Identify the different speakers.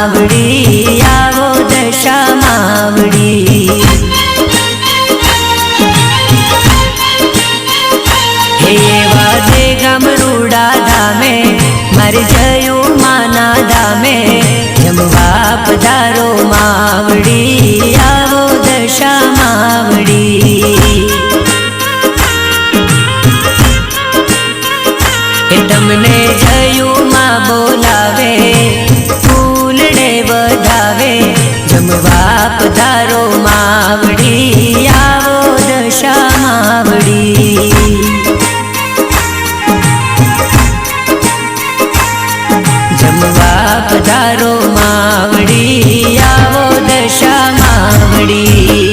Speaker 1: मावड़ी आवो दशा मावड़ी। हे वादे गमरूड़ा धामे मर जयो माना धामे जमवा पधारो मावड़ी आवो दशा मावड़ी। तमने जयू मां बोलावे फूलड़े वधावे जमवा पधारो मावड़ी आवो दशा मावड़ी। जमवा पधारो मावड़ी आवो दशा मावड़ी।